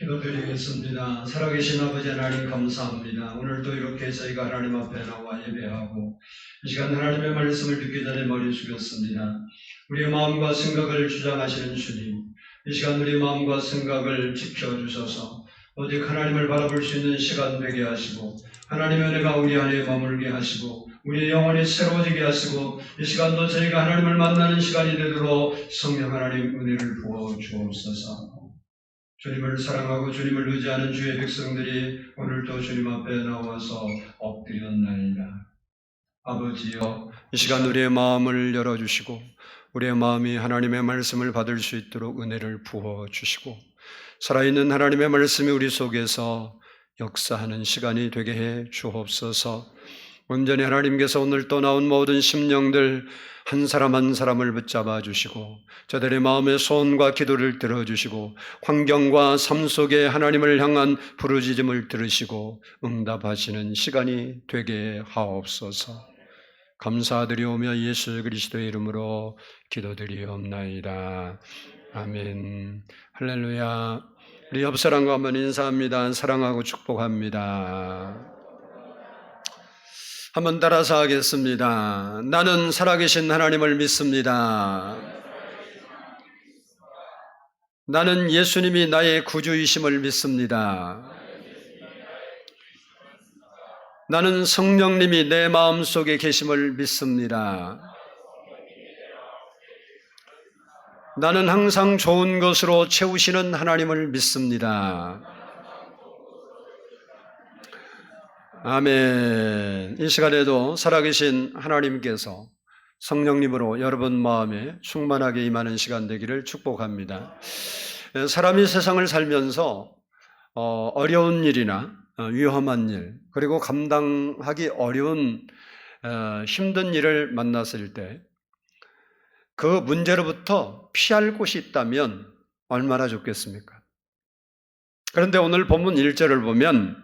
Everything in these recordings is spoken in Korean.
기도드리겠습니다. 살아계신 아버지 하나님 감사합니다. 오늘도 이렇게 저희가 하나님 앞에 나와 예배하고 이 시간 하나님의 말씀을 듣기 전에 머리 숙였습니다. 우리의 마음과 생각을 주장하시는 주님, 이 시간 우리의 마음과 생각을 지켜주셔서 오직 하나님을 바라볼 수 있는 시간 되게 하시고 하나님의 은혜가 우리 안에 머물게 하시고 우리의 영혼이 새로워지게 하시고 이 시간도 저희가 하나님을 만나는 시간이 되도록 성령 하나님 은혜를 부어 주옵소서. 주님을 사랑하고 주님을 의지하는 주의 백성들이 오늘도 주님 앞에 나와서 엎드렸나이다. 아버지여, 이 시간 우리의 마음을 열어주시고 우리의 마음이 하나님의 말씀을 받을 수 있도록 은혜를 부어주시고 살아있는 하나님의 말씀이 우리 속에서 역사하는 시간이 되게 해 주옵소서. 온전히 하나님께서 오늘 또 나온 모든 심령들 한 사람 한 사람을 붙잡아 주시고 저들의 마음의 소원과 기도를 들어주시고 환경과 삶 속에 하나님을 향한 부르짖음을 들으시고 응답하시는 시간이 되게 하옵소서. 감사드리오며 예수 그리스도의 이름으로 기도드리옵나이다. 아멘. 할렐루야. 우리 옆 사람과 한번 인사합니다. 사랑하고 축복합니다. 한번 따라서 하겠습니다. 나는 살아계신 하나님을 믿습니다. 나는 예수님이 나의 구주이심을 믿습니다. 나는 성령님이 내 마음속에 계심을 믿습니다. 나는 항상 좋은 것으로 채우시는 하나님을 믿습니다. 아멘. 이 시간에도 살아계신 하나님께서 성령님으로 여러분 마음에 충만하게 임하는 시간 되기를 축복합니다. 사람이 세상을 살면서 어려운 일이나 위험한 일, 그리고 감당하기 어려운 힘든 일을 만났을 때 그 문제로부터 피할 곳이 있다면 얼마나 좋겠습니까? 그런데 오늘 본문 1절을 보면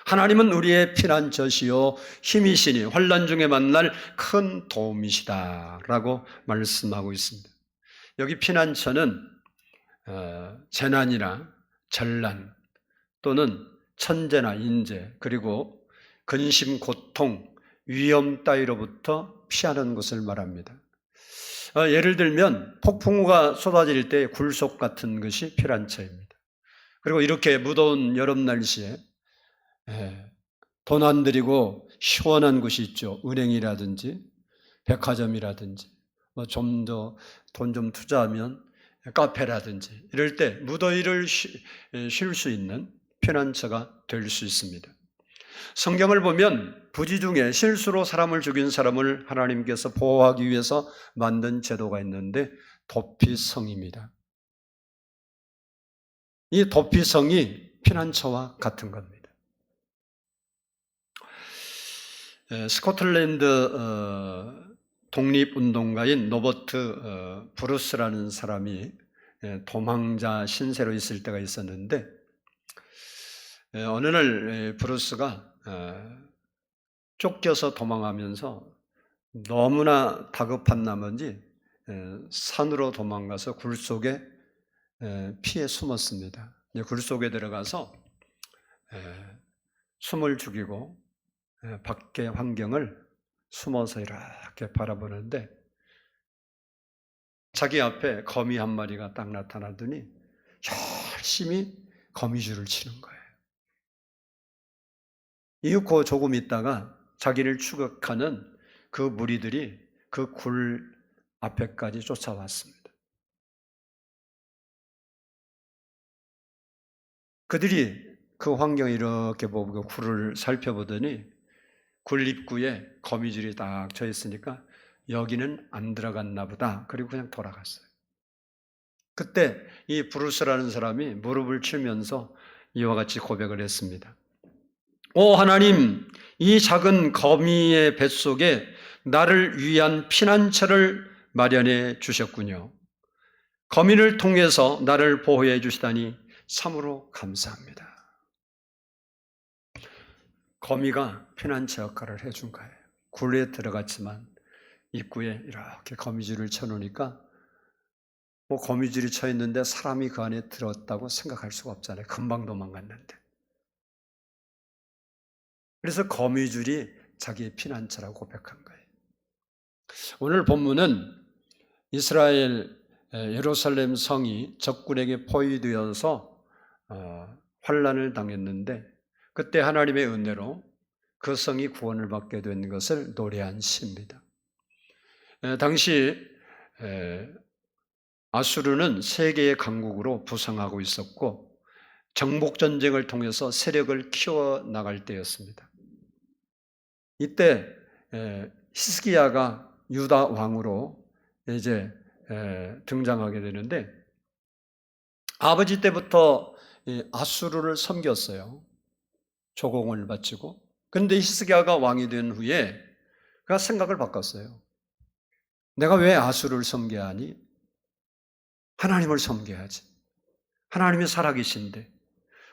하나님은 우리의 피난처시요 힘이시니 환난 중에 만날 큰 도움이시다 라고 말씀하고 있습니다. 여기 피난처는 재난이나 전란 또는 천재나 인재 그리고 근심, 고통, 위험 따위로부터 피하는 것을 말합니다. 예를 들면 폭풍우가 쏟아질 때 굴속 같은 것이 피난처입니다. 그리고 이렇게 무더운 여름 날씨에 돈 안 들이고 시원한 곳이 있죠. 은행이라든지 백화점이라든지 좀 더 돈 좀 투자하면 카페라든지 이럴 때 무더위를 쉴 수 있는 피난처가 될 수 있습니다. 성경을 보면 부지 중에 실수로 사람을 죽인 사람을 하나님께서 보호하기 위해서 만든 제도가 있는데 도피성입니다. 이 도피성이 피난처와 같은 겁니다. 스코틀랜드 독립운동가인 로버트 브루스라는 사람이 도망자 신세로 있을 때가 있었는데 어느 날 브루스가 쫓겨서 도망하면서 너무나 다급한 나머지 산으로 도망가서 굴 속에 피해 숨었습니다. 굴 속에 들어가서 숨을 죽이고 밖의 환경을 숨어서 이렇게 바라보는데 자기 앞에 거미 한 마리가 딱 나타나더니 열심히 거미줄을 치는 거예요. 이윽고 조금 있다가 자기를 추격하는 그 무리들이 그 굴 앞에까지 쫓아왔습니다. 그들이 그 환경을 이렇게 보고 굴을 살펴보더니 굴 입구에 거미줄이 딱 쳐 있으니까 여기는 안 들어갔나 보다. 그리고 그냥 돌아갔어요. 그때 이 브루스라는 사람이 무릎을 치면서 이와 같이 고백을 했습니다. 오 하나님, 이 작은 거미의 뱃속에 나를 위한 피난처를 마련해 주셨군요. 거미를 통해서 나를 보호해 주시다니 참으로 감사합니다. 거미가 피난처 역할을 해준 거예요. 굴에 들어갔지만 입구에 이렇게 거미줄을 쳐놓으니까 뭐 거미줄이 쳐 있는데 사람이 그 안에 들었다고 생각할 수가 없잖아요. 금방 도망갔는데. 그래서 거미줄이 자기의 피난처라고 고백한 거예요. 오늘 본문은 이스라엘 예루살렘 성이 적군에게 포위되어서 환난을 당했는데 그때 하나님의 은혜로 그 성이 구원을 받게 된 것을 노래한 시입니다. 당시 아수르는 세계의 강국으로 부상하고 있었고 정복전쟁을 통해서 세력을 키워나갈 때였습니다. 이때 히스기야가 유다 왕으로 이제 등장하게 되는데 아버지 때부터 아수르를 섬겼어요. 조공을 바치고. 그런데 히스기야가 왕이 된 후에 그가 생각을 바꿨어요. 내가 왜 아수르를 섬겨야 하니? 하나님을 섬겨야지. 하나님이 살아계신데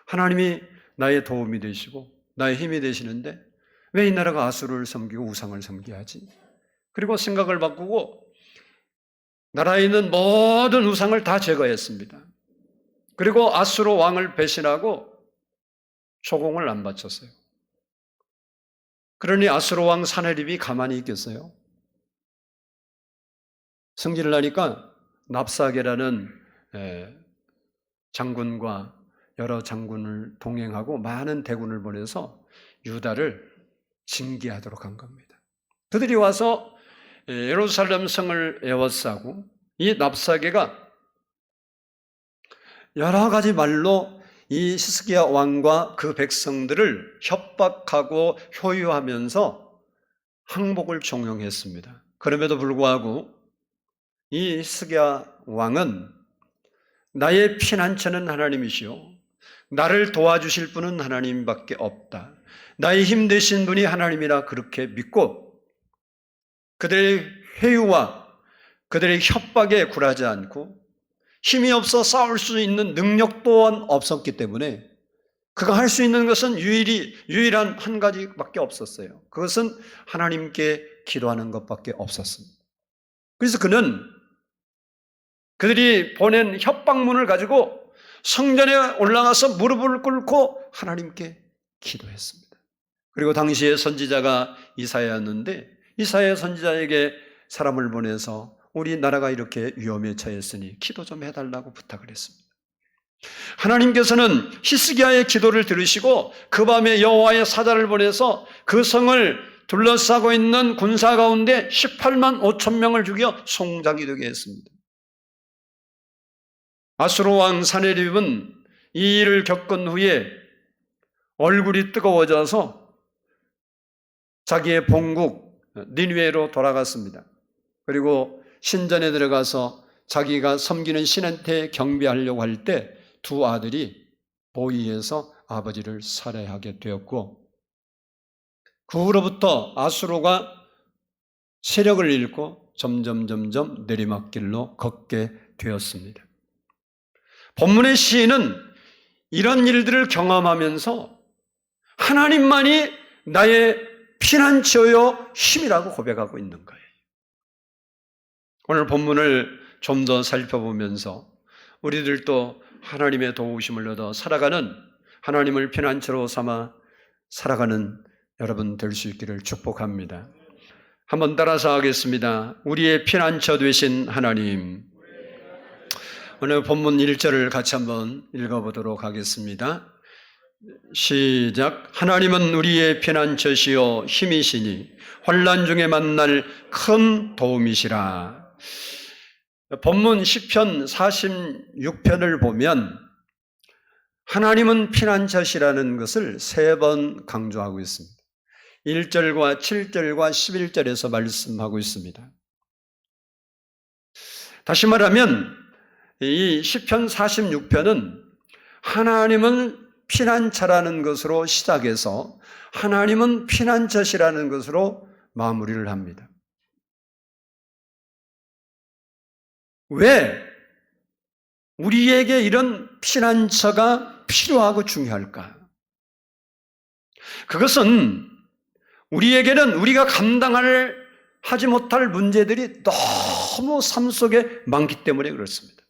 하나님이 나의 도움이 되시고 나의 힘이 되시는데 왜 이 나라가 아수르를 섬기고 우상을 섬겨야지? 그리고 생각을 바꾸고 나라에 있는 모든 우상을 다 제거했습니다. 그리고 아수르 왕을 배신하고 조공을 안 바쳤어요. 그러니 아수르 왕 사네립이 가만히 있겠어요? 승리를 하니까 납사게라는 장군과 여러 장군을 동행하고 많은 대군을 보내서 유다를 징계하도록 한 겁니다. 그들이 와서 예루살렘 성을 에워싸고 이 납사게가 여러 가지 말로 이 히스기야 왕과 그 백성들을 협박하고 효유하면서 항복을 종용했습니다. 그럼에도 불구하고 이 히스기야 왕은 나의 피난처는 하나님이시오. 나를 도와주실 분은 하나님밖에 없다. 나의 힘 되신 분이 하나님이라 그렇게 믿고 그들의 회유와 그들의 협박에 굴하지 않고 힘이 없어 싸울 수 있는 능력 또한 없었기 때문에 그가 할 수 있는 것은 유일한 한 가지밖에 없었어요. 그것은 하나님께 기도하는 것밖에 없었습니다. 그래서 그는 그들이 보낸 협박문을 가지고 성전에 올라가서 무릎을 꿇고 하나님께 기도했습니다. 그리고 당시에 선지자가 이사야였는데 이사야 선지자에게 사람을 보내서 우리 나라가 이렇게 위험에 처했으니 기도 좀 해달라고 부탁을 했습니다. 하나님께서는 히스기야의 기도를 들으시고 그 밤에 여호와의 사자를 보내서 그 성을 둘러싸고 있는 군사 가운데 18만 5천 명을 죽여 송장이 되게 했습니다. 아수르 왕 사네립은 이 일을 겪은 후에 얼굴이 뜨거워져서 자기의 본국 니느웨로 돌아갔습니다. 그리고 신전에 들어가서 자기가 섬기는 신한테 경배하려고 할 때 두 아들이 보위해서 아버지를 살해하게 되었고 그 후로부터 아수르가 세력을 잃고 점점 내리막길로 걷게 되었습니다. 본문의 시인은 이런 일들을 경험하면서 하나님만이 나의 피난처요 힘이라고 고백하고 있는 거예요. 오늘 본문을 좀 더 살펴보면서 우리들도 하나님의 도우심을 얻어 살아가는 하나님을 피난처로 삼아 살아가는 여러분 될 수 있기를 축복합니다. 한번 따라서 하겠습니다. 우리의 피난처 되신 하나님. 오늘 본문 1절을 같이 한번 읽어보도록 하겠습니다. 시작. 하나님은 우리의 피난처시요 힘이시니 환난 중에 만날 큰 도움이시라. 본문 시편 46편을 보면 하나님은 피난처시라는 것을 3번 강조하고 있습니다. 1절과 7절과 11절에서 말씀하고 있습니다. 다시 말하면 이 시편 46편은 하나님은 피난처라는 것으로 시작해서 하나님은 피난처시라는 것으로 마무리를 합니다. 왜 우리에게 이런 피난처가 필요하고 중요할까? 그것은 우리에게는 우리가 하지 못할 문제들이 너무 삶 속에 많기 때문에 그렇습니다.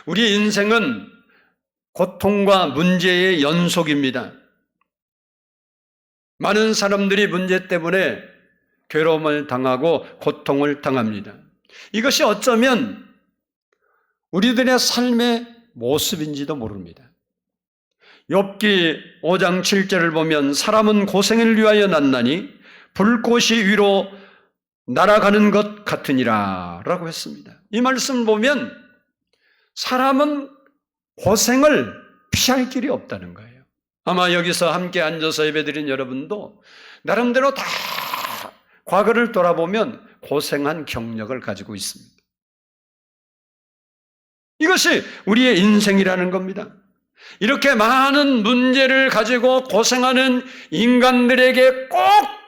우리의 인생은 고통과 문제의 연속입니다. 많은 사람들이 문제 때문에 괴로움을 당하고 고통을 당합니다. 이것이 어쩌면 우리들의 삶의 모습인지도 모릅니다. 욥기 5장 7절을 보면 사람은 고생을 위하여 났나니 불꽃이 위로 날아가는 것 같으니라 라고 했습니다. 이 말씀을 보면 사람은 고생을 피할 길이 없다는 거예요. 아마 여기서 함께 앉아서 예배드린 여러분도 나름대로 다 과거를 돌아보면 고생한 경력을 가지고 있습니다. 이것이 우리의 인생이라는 겁니다. 이렇게 많은 문제를 가지고 고생하는 인간들에게 꼭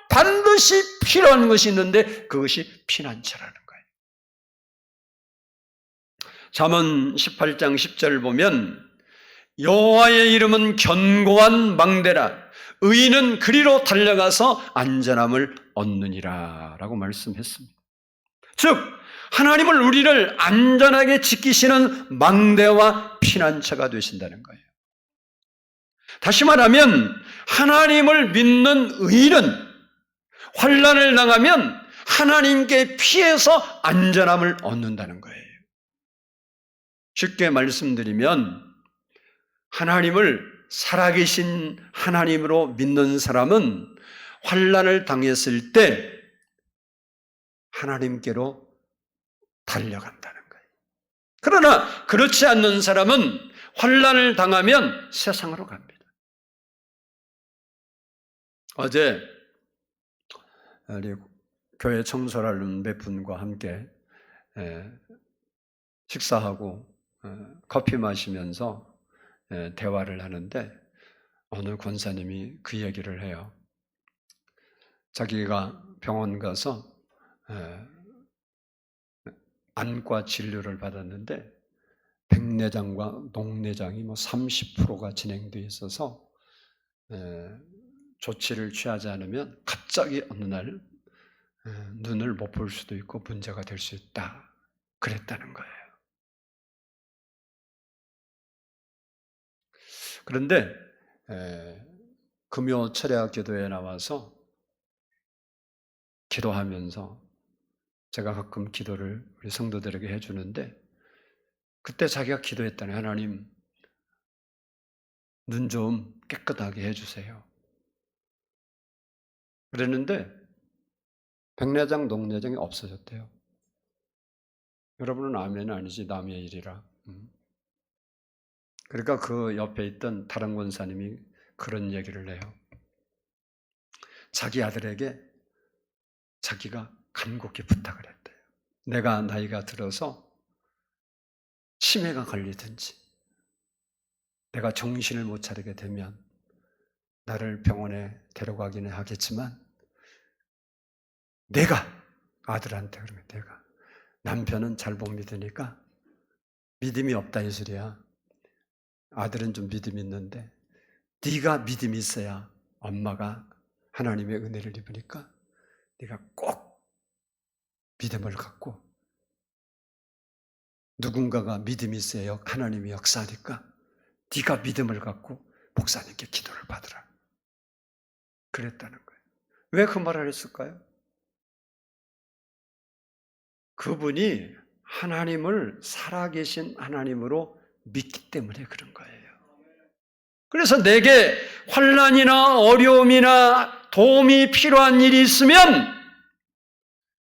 반드시 필요한 것이 있는데 그것이 피난처라는 거예요. 잠언 18장 10절을 보면 여호와의 이름은 견고한 망대라 의인은 그리로 달려가서 안전함을 얻느니라 라고 말씀했습니다. 즉 하나님을 우리를 안전하게 지키시는 망대와 피난처가 되신다는 거예요. 다시 말하면 하나님을 믿는 의인은 환난을 당하면 하나님께 피해서 안전함을 얻는다는 거예요. 쉽게 말씀드리면 하나님을 살아계신 하나님으로 믿는 사람은 환난을 당했을 때 하나님께로 달려간다는 거예요. 그러나 그렇지 않는 사람은 환난을 당하면 세상으로 갑니다. 어제 우리 교회 청소하는 몇 분과 함께 식사하고 커피 마시면서 대화를 하는데 어느 권사님이 그 얘기를 해요. 자기가 병원 가서 안과 진료를 받았는데 백내장과 녹내장이 30%가 진행되어 있어서 조치를 취하지 않으면 갑자기 어느 날 눈을 못 볼 수도 있고 문제가 될 수 있다. 그랬다는 거예요. 그런데 금요 철야 기도에 나와서 기도하면서 제가 가끔 기도를 우리 성도들에게 해주는데 그때 자기가 기도했다네. 하나님 눈 좀 깨끗하게 해주세요. 그랬는데 백내장, 녹내장이 없어졌대요. 여러분은 아멘은 아니지 남의 일이라. 그러니까 그 옆에 있던 다른 권사님이 그런 얘기를 해요. 자기 아들에게 자기가 간곡히 부탁을 했대요. 내가 나이가 들어서 치매가 걸리든지 내가 정신을 못 차리게 되면 나를 병원에 데려가기는 하겠지만 내가 아들한테 그러면 내가 남편은 잘 못 믿으니까 믿음이 없다 이 소리야. 아들은 좀 믿음이 있는데 네가 믿음이 있어야 엄마가 하나님의 은혜를 입으니까 네가 꼭 믿음을 갖고 누군가가 믿음이 있어야 하나님이 역사하니까 네가 믿음을 갖고 목사님께 기도를 받으라. 그랬다는 거예요. 왜 그 말을 했을까요? 그분이 하나님을 살아계신 하나님으로 믿기 때문에 그런 거예요. 그래서 내게 환난이나 어려움이나 도움이 필요한 일이 있으면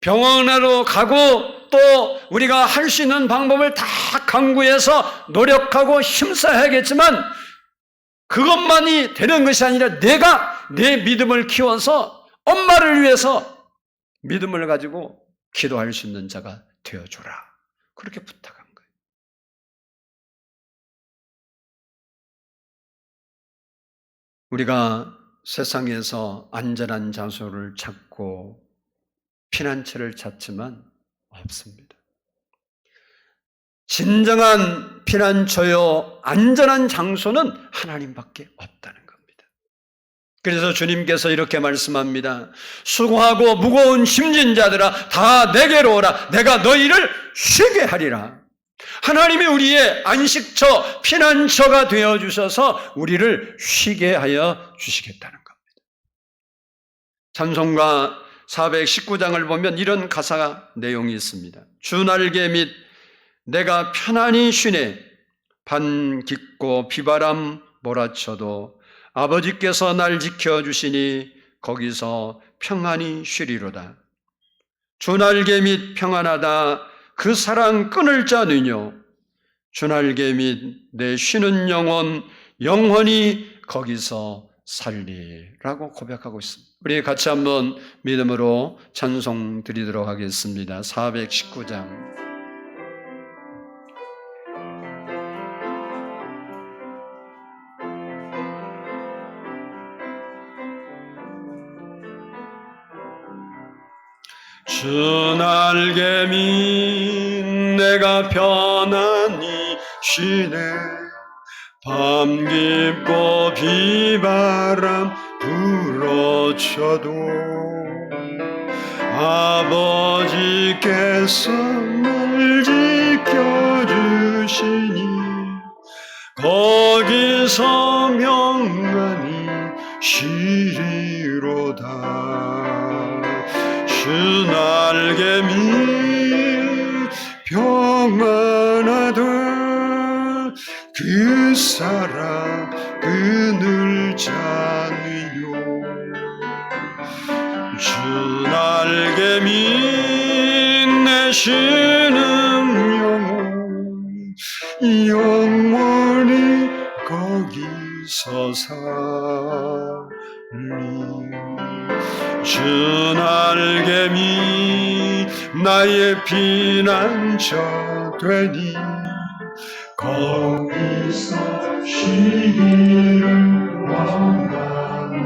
병원으로 가고 또 우리가 할 수 있는 방법을 다 강구해서 노력하고 힘써야겠지만 그것만이 되는 것이 아니라 내가 내 믿음을 키워서 엄마를 위해서 믿음을 가지고 기도할 수 있는 자가 되어주라. 그렇게 부탁한 거예요. 우리가 세상에서 안전한 장소를 찾고 피난처를 찾지만 없습니다. 진정한 피난처요, 안전한 장소는 하나님밖에 없다는 겁니다. 그래서 주님께서 이렇게 말씀합니다. 수고하고 무거운 짐진 자들아 다 내게로 오라. 내가 너희를 쉬게 하리라. 하나님이 우리의 안식처, 피난처가 되어주셔서 우리를 쉬게 하여 주시겠다는 겁니다. 찬송가 419장을 보면 이런 가사 내용이 있습니다. 주 날개 및 내가 편안히 쉬네. 반 깊고 비바람 몰아쳐도 아버지께서 날 지켜주시니 거기서 평안히 쉬리로다. 주 날개 및 평안하다. 그 사랑 끊을 자 누뇨. 주 날개 및 내 쉬는 영혼 영원히 거기서 살리라고 고백하고 있습니다. 우리 같이 한번 믿음으로 찬송 드리도록 하겠습니다. 419장. 주 날개 밑 내가 편안히 쉬네. 밤 깊고 비바람 불어쳐도 아버지께서 날 지켜주시니 거기서 평안히 쉬리로다. 주 날개 밑 평안하다. 그 사랑 끊을 자는요. 주 날개 밑 내 쉬는 영혼 영원히 거기서 살리. 주 날개 밑 나의 피난처 되니 거기서 쉬기를 원하노라.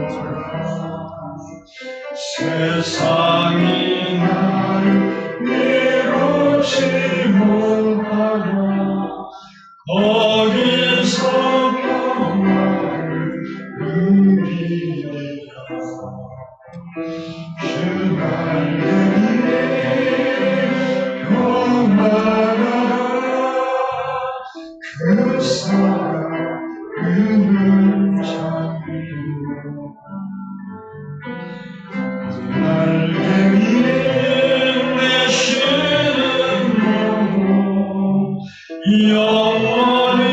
세상이 나를 위로치 못하나 거기서 평안을 누리리라. 주 날개 평안하라. 그 사랑 끊을 자비로. 그 날개 위에 내 쉬는 영혼 영원히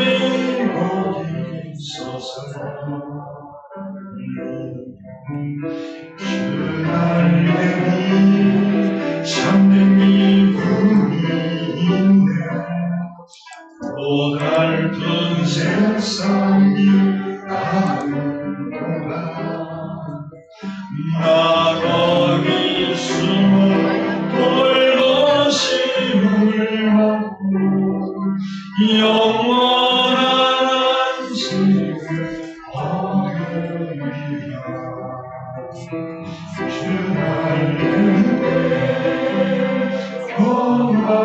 거기서 살리. 주 날개 위 참된 이분이 있네. 고달픈 세상이 가는구나. 나 거기 숨어 돌보심을 받고 영원한 안식을 얻으리라. 주 날개 평안하다.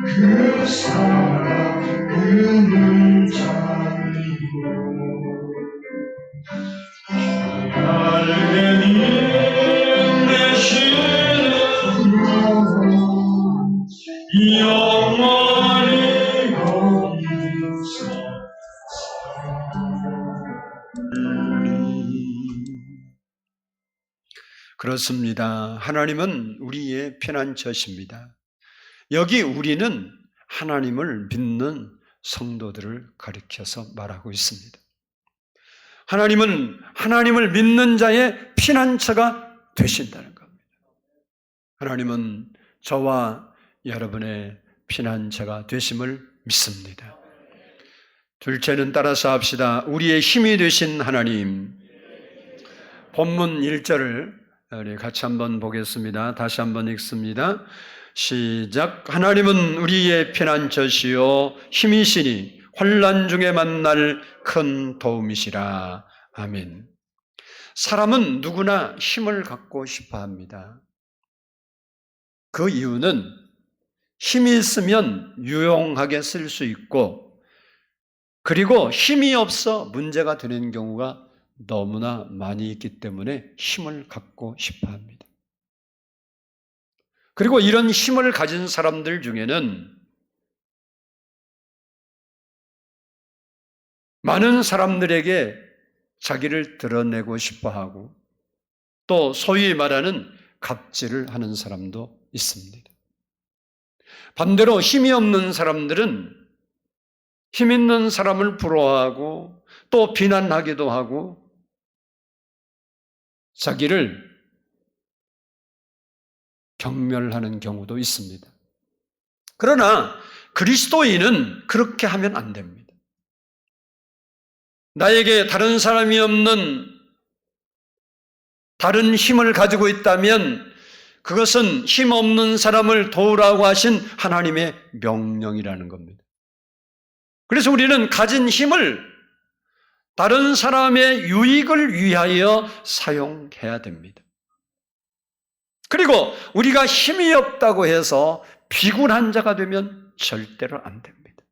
그 사랑 끊을 자리로. 주 날개 밑 내 쉬는 영혼 영원히 거기서 살리. 그렇습니다. 하나님은 우리의 피난처십니다. 여기 우리는 하나님을 믿는 성도들을 가리켜서 말하고 있습니다. 하나님은 하나님을 믿는 자의 피난처가 되신다는 겁니다. 하나님은 저와 여러분의 피난처가 되심을 믿습니다. 둘째는 따라서 합시다. 우리의 힘이 되신 하나님. 본문 1절을 우리 같이 한번 보겠습니다. 다시 한번 읽습니다. 시작. 하나님은 우리의 피난처시요 힘이시니 환난 중에 만날 큰 도움이시라. 아멘. 사람은 누구나 힘을 갖고 싶어 합니다. 그 이유는 힘이 있으면 유용하게 쓸 수 있고, 그리고 힘이 없어 문제가 되는 경우가 너무나 많이 있기 때문에 힘을 갖고 싶어 합니다. 그리고 이런 힘을 가진 사람들 중에는 많은 사람들에게 자기를 드러내고 싶어 하고, 또 소위 말하는 갑질을 하는 사람도 있습니다. 반대로 힘이 없는 사람들은 힘 있는 사람을 부러워하고 또 비난하기도 하고 자기를 경멸하는 경우도 있습니다. 그러나 그리스도인은 그렇게 하면 안 됩니다. 나에게 다른 사람이 없는 다른 힘을 가지고 있다면 그것은 힘없는 사람을 도우라고 하신 하나님의 명령이라는 겁니다. 그래서 우리는 가진 힘을 다른 사람의 유익을 위하여 사용해야 됩니다. 그리고 우리가 힘이 없다고 해서 비굴한 자가 되면 절대로 안 됩니다.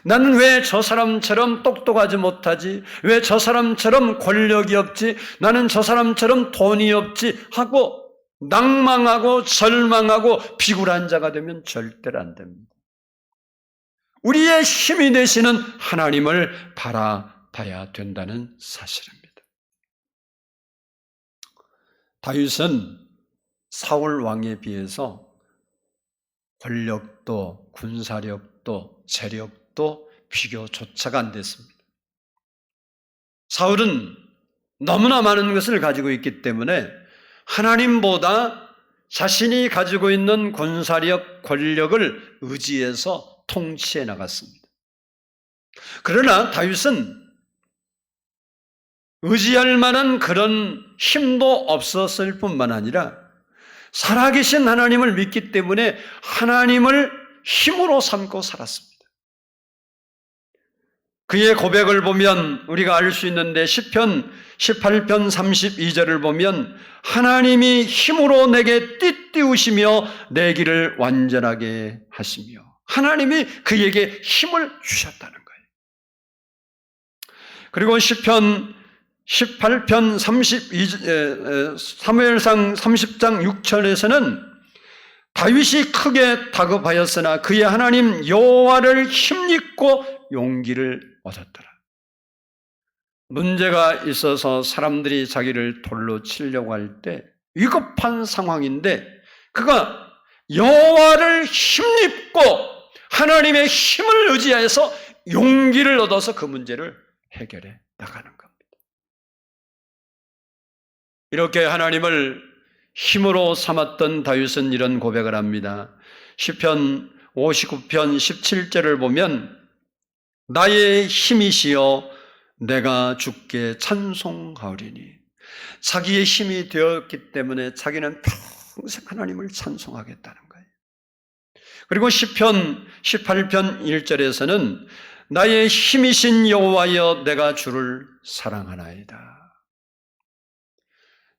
나는 왜 저 사람처럼 똑똑하지 못하지? 왜 저 사람처럼 권력이 없지? 나는 저 사람처럼 돈이 없지? 하고 낭망하고 절망하고 비굴한 자가 되면 절대로 안 됩니다. 우리의 힘이 되시는 하나님을 바라봐야 된다는 사실입니다. 다윗은 사울 왕에 비해서 권력도 군사력도 재력도 비교조차가 안 됐습니다. 사울은 너무나 많은 것을 가지고 있기 때문에 하나님보다 자신이 가지고 있는 군사력, 권력을 의지해서 통치해 나갔습니다. 그러나 다윗은 의지할 만한 그런 힘도 없었을 뿐만 아니라 살아계신 하나님을 믿기 때문에 하나님을 힘으로 삼고 살았습니다. 그의 고백을 보면 우리가 알 수 있는데 시편 18편 32절을 보면 하나님이 힘으로 내게 띠띠우시며 내 길을 완전하게 하시며 하나님이 그에게 힘을 주셨다는 거예요. 그리고 시편 18편 사무엘상 30장 6절에서는 다윗이 크게 다급하였으나 그의 하나님 여호와를 힘입고 용기를 얻었더라. 문제가 있어서 사람들이 자기를 돌로 치려고 할 때 위급한 상황인데 그가 여호와를 힘입고 하나님의 힘을 의지해서 용기를 얻어서 그 문제를 해결해 나가는 겁니다. 이렇게 하나님을 힘으로 삼았던 다윗은 이런 고백을 합니다. 시편 59편 17절을 보면 나의 힘이시여 내가 주께 찬송하오리니. 자기의 힘이 되었기 때문에 자기는 평생 하나님을 찬송하겠다는 거예요. 그리고 시편 18편 1절에서는 나의 힘이신 여호와여 내가 주를 사랑하나이다.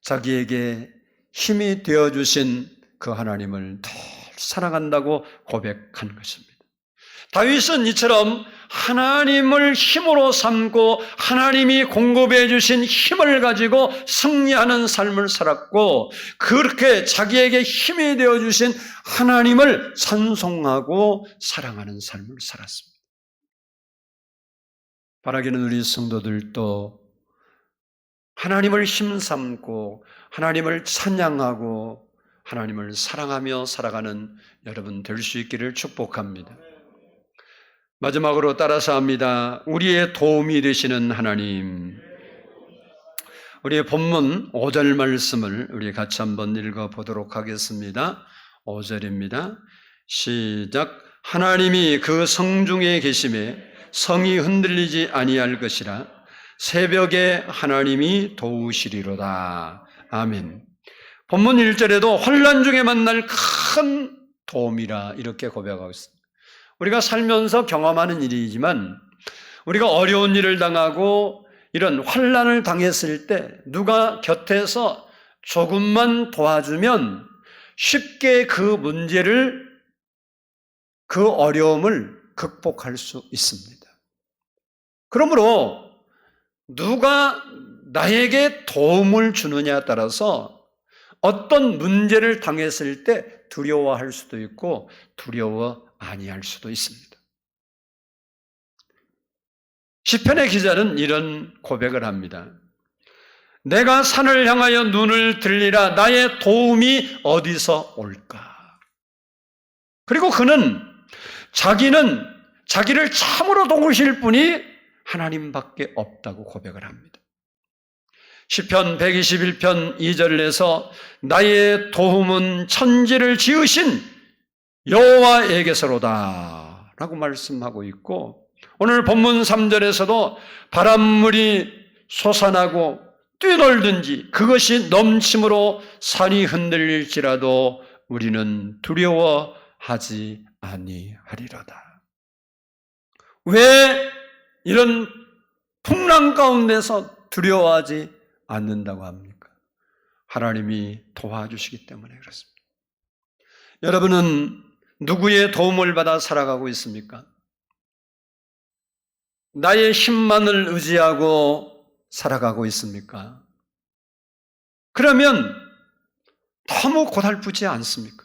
자기에게 힘이 되어주신 그 하나님을 늘 사랑한다고 고백한 것입니다. 다윗은 이처럼 하나님을 힘으로 삼고 하나님이 공급해 주신 힘을 가지고 승리하는 삶을 살았고 그렇게 자기에게 힘이 되어 주신 하나님을 찬송하고 사랑하는 삶을 살았습니다. 바라기는 우리 성도들도 하나님을 힘삼고 하나님을 찬양하고 하나님을 사랑하며 살아가는 여러분 될 수 있기를 축복합니다. 마지막으로 따라서 합니다. 우리의 도움이 되시는 하나님. 우리의 본문 5절 말씀을 우리 같이 한번 읽어보도록 하겠습니다. 5절입니다. 시작. 하나님이 그 성중에 계심에 성이 흔들리지 아니할 것이라 새벽에 하나님이 도우시리로다. 아멘. 본문 1절에도 환난 중에 만날 큰 도움이라 이렇게 고백하고 있습니다. 우리가 살면서 경험하는 일이지만 우리가 어려운 일을 당하고 이런 환난을 당했을 때 누가 곁에서 조금만 도와주면 쉽게 그 문제를, 그 어려움을 극복할 수 있습니다. 그러므로 누가 나에게 도움을 주느냐에 따라서 어떤 문제를 당했을 때 두려워할 수도 있고 두려워 아니할 수도 있습니다. 시편의 기자는 이런 고백을 합니다. 내가 산을 향하여 눈을 들리라. 나의 도움이 어디서 올까? 그리고 그는 자기를 참으로 도우실 분이 하나님밖에 없다고 고백을 합니다. 시편 121편 2절에서 나의 도움은 천지를 지으신 여호와에게서로다 라고 말씀하고 있고, 오늘 본문 3절에서도 바람물이 솟아나고 뛰놀든지 그것이 넘침으로 산이 흔들릴지라도 우리는 두려워하지 아니하리로다. 왜 이런 풍랑 가운데서 두려워하지 않는다고 합니까? 하나님이 도와주시기 때문에 그렇습니다. 여러분은 누구의 도움을 받아 살아가고 있습니까? 나의 힘만을 의지하고 살아가고 있습니까? 그러면 너무 고달프지 않습니까?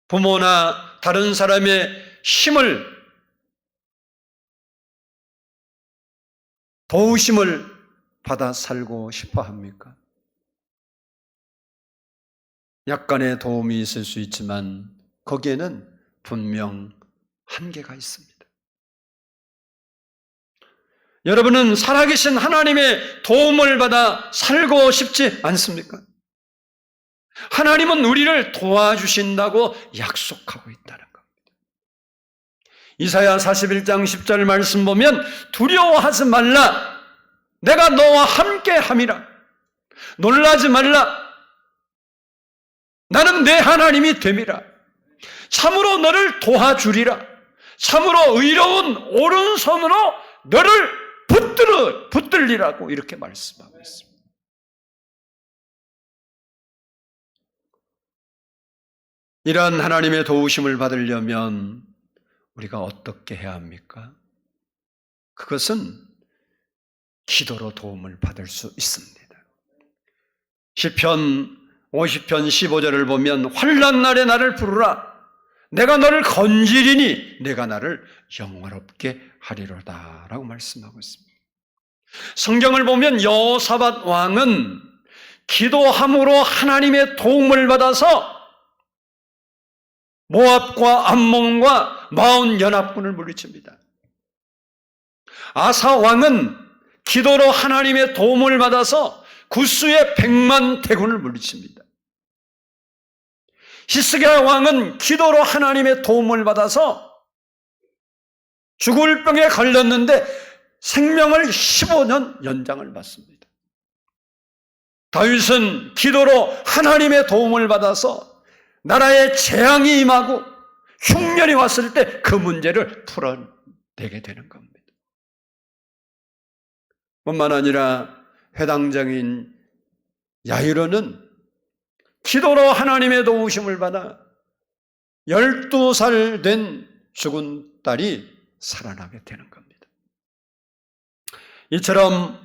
부모나 다른 사람의 힘을, 도우심을 받아 살고 싶어 합니까? 약간의 도움이 있을 수 있지만 거기에는 분명 한계가 있습니다. 여러분은 살아계신 하나님의 도움을 받아 살고 싶지 않습니까? 하나님은 우리를 도와주신다고 약속하고 있다는 겁니다. 이사야 41장 10절 말씀 보면 두려워하지 말라. 내가 너와 함께 함이라. 놀라지 말라. 나는 내 하나님이 됨이라. 참으로 너를 도와주리라. 참으로 의로운 오른손으로 너를 붙들리라고 이렇게 말씀하고 있습니다. 이러한 하나님의 도우심을 받으려면 우리가 어떻게 해야 합니까? 그것은 기도로 도움을 받을 수 있습니다. 시편 50편 15절을 보면 환난 날에 나를 부르라. 내가 너를 건지리니 내가 나를 영화롭게 하리로다 라고 말씀하고 있습니다. 성경을 보면 여호사밧 왕은 기도함으로 하나님의 도움을 받아서 모압과 암몬과 마온 연합군을 물리칩니다. 아사 왕은 기도로 하나님의 도움을 받아서 구스의 100만 대군을 물리칩니다. 히스기야 왕은 기도로 하나님의 도움을 받아서 죽을 병에 걸렸는데 생명을 15년 연장을 받습니다. 다윗은 기도로 하나님의 도움을 받아서 나라에 재앙이 임하고 흉년이 왔을 때 그 문제를 풀어내게 되는 겁니다. 뿐만 아니라 회당장인 야이로는 기도로 하나님의 도우심을 받아 12살 된 죽은 딸이 살아나게 되는 겁니다. 이처럼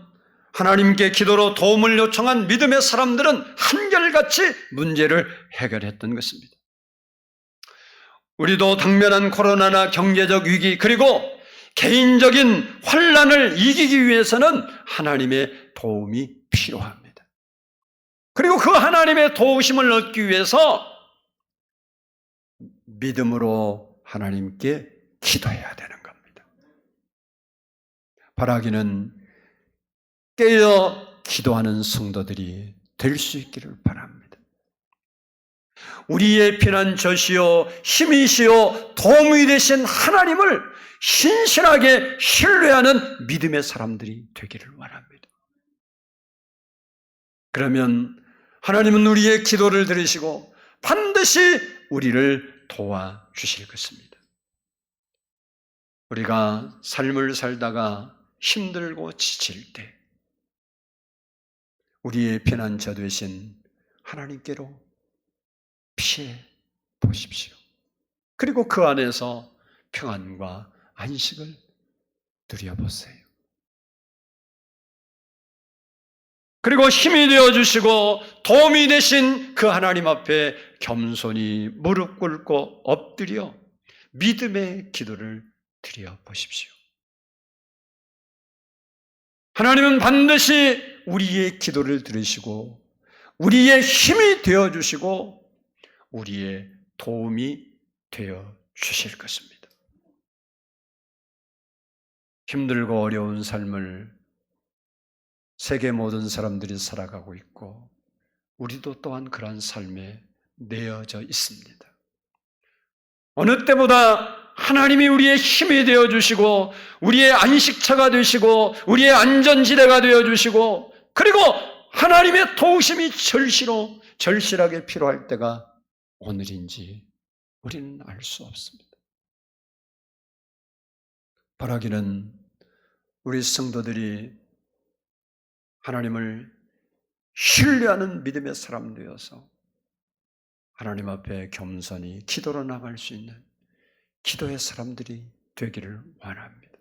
하나님께 기도로 도움을 요청한 믿음의 사람들은 한결같이 문제를 해결했던 것입니다. 우리도 당면한 코로나나 경제적 위기 그리고 개인적인 환난을 이기기 위해서는 하나님의 도움이 필요합니다. 그리고 그 하나님의 도우심을 얻기 위해서 믿음으로 하나님께 기도해야 되는 겁니다. 바라기는 깨어 기도하는 성도들이 될 수 있기를 바랍니다. 우리의 피난처시요 힘이시요 도움이 되신 하나님을 신실하게 신뢰하는 믿음의 사람들이 되기를 원합니다. 그러면 하나님은 우리의 기도를 들으시고 반드시 우리를 도와주실 것입니다. 우리가 삶을 살다가 힘들고 지칠 때 우리의 피난처 되신 하나님께로 피해 보십시오. 그리고 그 안에서 평안과 안식을 누려보세요. 그리고 힘이 되어주시고 도움이 되신 그 하나님 앞에 겸손히 무릎 꿇고 엎드려 믿음의 기도를 드려보십시오. 하나님은 반드시 우리의 기도를 들으시고 우리의 힘이 되어주시고 우리의 도움이 되어주실 것입니다. 힘들고 어려운 삶을 세계 모든 사람들이 살아가고 있고 우리도 또한 그러한 삶에 내어져 있습니다. 어느 때보다 하나님이 우리의 힘이 되어주시고 우리의 안식처가 되시고 우리의 안전지대가 되어주시고 그리고 하나님의 도우심이 절실하게 필요할 때가 오늘인지 우리는 알 수 없습니다. 바라기는 우리 성도들이 하나님을 신뢰하는 믿음의 사람 되어서 하나님 앞에 겸손히 기도로 나갈 수 있는 기도의 사람들이 되기를 원합니다.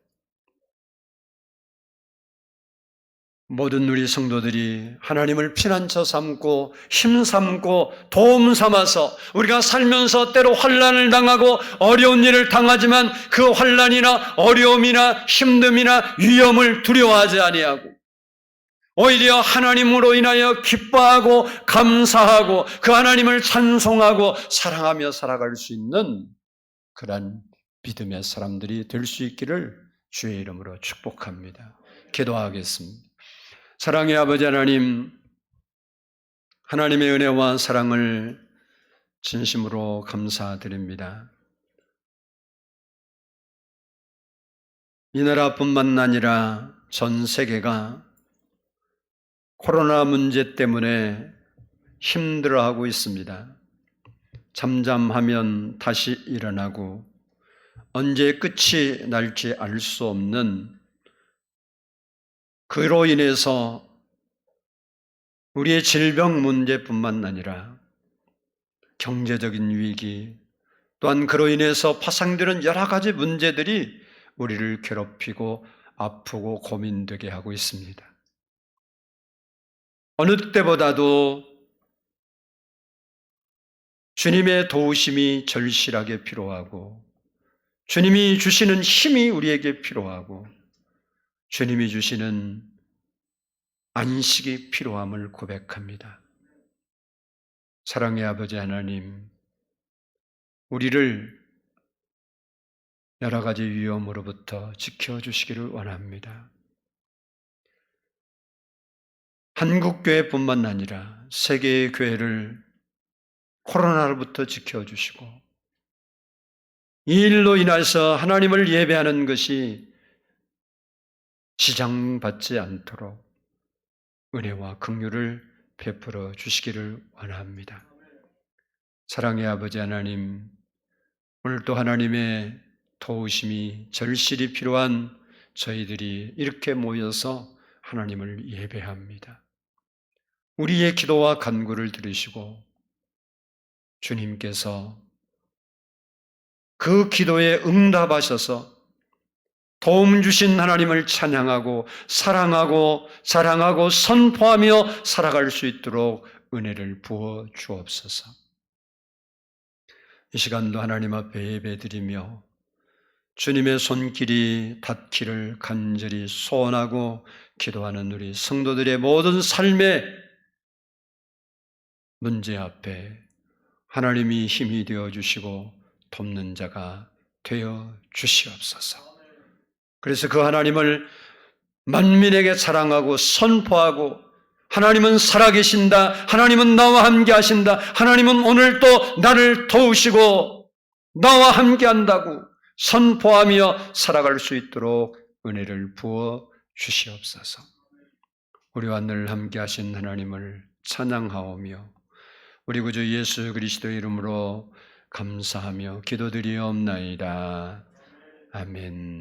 모든 우리 성도들이 하나님을 피난처 삼고 힘 삼고 도움 삼아서 우리가 살면서 때로 환난을 당하고 어려운 일을 당하지만 그 환난이나 어려움이나 힘듦이나 위험을 두려워하지 아니하고 오히려 하나님으로 인하여 기뻐하고 감사하고 그 하나님을 찬송하고 사랑하며 살아갈 수 있는 그런 믿음의 사람들이 될 수 있기를 주의 이름으로 축복합니다. 기도하겠습니다. 사랑의 아버지 하나님, 하나님의 은혜와 사랑을 진심으로 감사드립니다. 이 나라뿐만 아니라 전 세계가 코로나 문제 때문에 힘들어하고 있습니다. 잠잠하면 다시 일어나고 언제 끝이 날지 알 수 없는 그로 인해서 우리의 질병 문제뿐만 아니라 경제적인 위기 또한 그로 인해서 파생되는 여러 가지 문제들이 우리를 괴롭히고 아프고 고민되게 하고 있습니다. 어느 때보다도 주님의 도우심이 절실하게 필요하고 주님이 주시는 힘이 우리에게 필요하고 주님이 주시는 안식이 필요함을 고백합니다. 사랑의 아버지 하나님, 우리를 여러 가지 위험으로부터 지켜주시기를 원합니다. 한국교회뿐만 아니라 세계의 교회를 코로나로부터 지켜주시고 이 일로 인해서 하나님을 예배하는 것이 지장받지 않도록 은혜와 긍휼을 베풀어 주시기를 원합니다. 사랑의 아버지 하나님, 오늘도 하나님의 도우심이 절실히 필요한 저희들이 이렇게 모여서 하나님을 예배합니다. 우리의 기도와 간구를 들으시고 주님께서 그 기도에 응답하셔서 도움 주신 하나님을 찬양하고 사랑하고 자랑하고 선포하며 살아갈 수 있도록 은혜를 부어 주옵소서. 이 시간도 하나님 앞에 예배드리며 주님의 손길이 닿기를 간절히 소원하고 기도하는 우리 성도들의 모든 삶의 문제 앞에 하나님이 힘이 되어 주시고 돕는 자가 되어 주시옵소서. 그래서 그 하나님을 만민에게 자랑하고 선포하고 하나님은 살아계신다. 하나님은 나와 함께 하신다. 하나님은 오늘 또 나를 도우시고 나와 함께 한다고 선포하며 살아갈 수 있도록 은혜를 부어 주시옵소서. 우리와 늘 함께 하신 하나님을 찬양하오며 우리 구주 예수 그리스도의 이름으로 감사하며 기도드리옵나이다. 아멘.